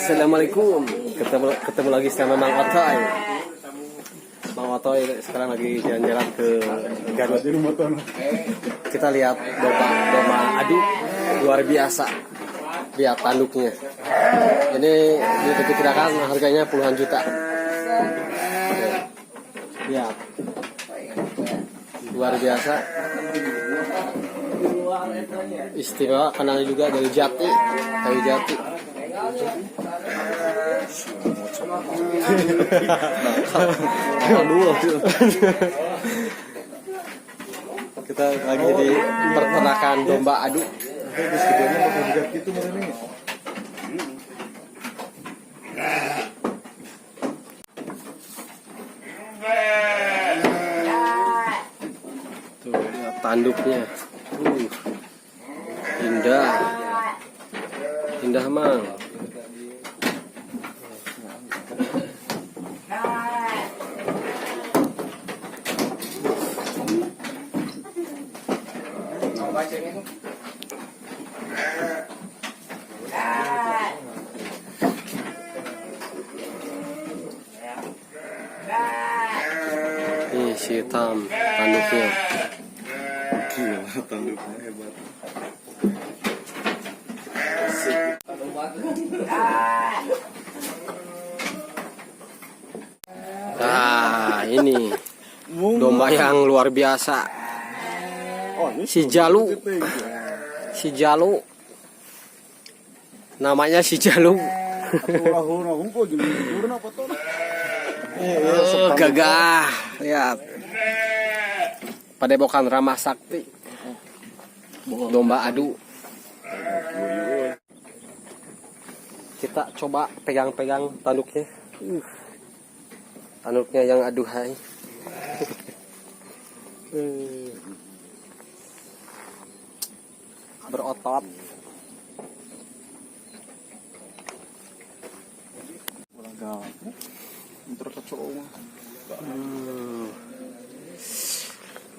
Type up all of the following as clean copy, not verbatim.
Assalamualaikum. Ketemu lagi sama Mang Otoy. Mang Otoy sekarang lagi jalan-jalan ke Garut. Kita lihat domba adu luar biasa. Lihat tanduknya. Ini diperkirakan harganya puluhan juta. Lihat. Luar biasa. Istimewa kandangnya juga dari jati, kayu jati. Kita lagi di peternakan domba adu. Tuh lihat tanduknya. Indah mang. Ini si hitam tanduknya. Gila, tanduknya hebat. Nah, ini domba yang luar biasa. Si Jalu. Namanya si Jalu. Gagah. Lihat. Padepokan Rama Sakti. Domba adu. Kita coba pegang-pegang tanduknya. Tanduknya yang aduhai. Berotot.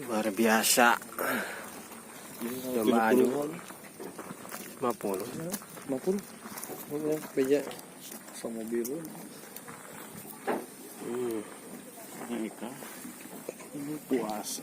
Luar biasa. Domba adu 50. Beja Sama biru. Ikan. Ini puas.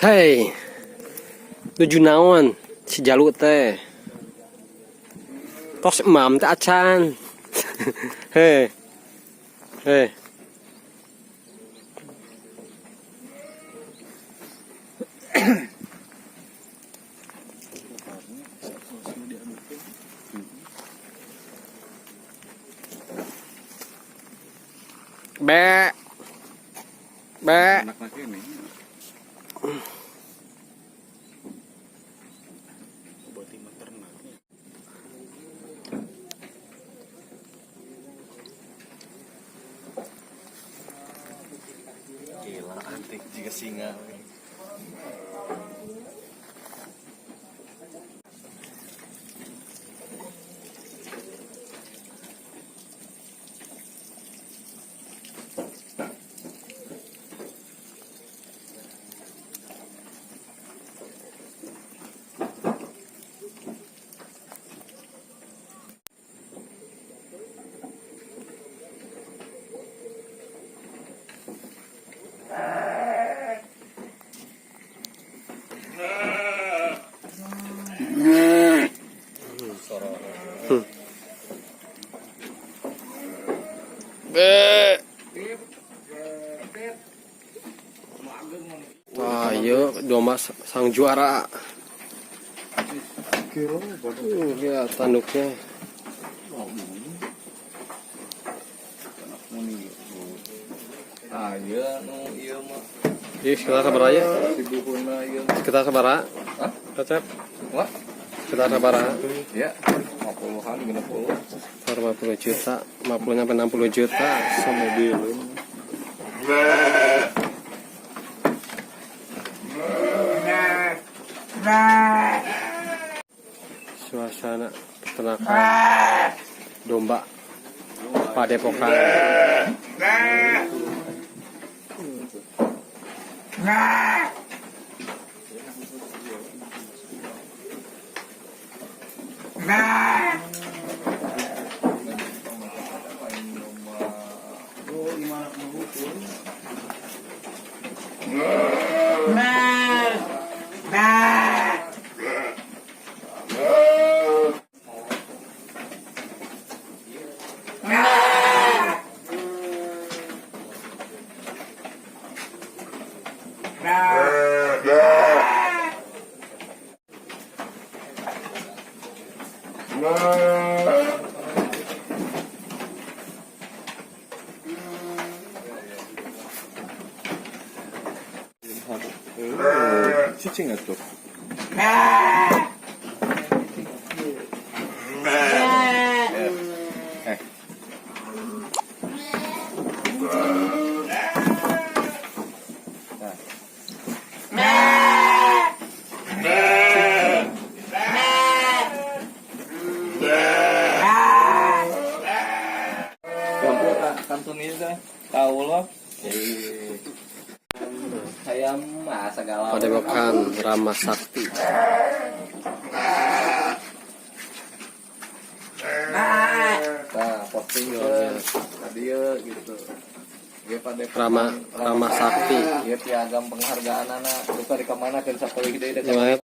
Hei, tujuh naon si Jalu teh. Tos emam teh acan. Hei. Be. Anak-anak ini. Berarti maternaknya. Gila, antik jika singa. Ayo domba sang juara. Lihat tanduknya. Kita sabaraha ya? Kita sabaraha? Hah? Kacep? What? Kita sabaraha? Ya, 50-an, 50. 50 juta, 50 sampai 60 juta. Sama mobil. Padepokan. Cicing itu. Kantun ini teh tahu loh. Saya mah segala. Padepokan Rama Sakti. Nah, posting tadi gitu. Dia pada Rama Sakti. Dia piagam penghargaan anak. Bukan di kemana kan sapeuih deui Gimana?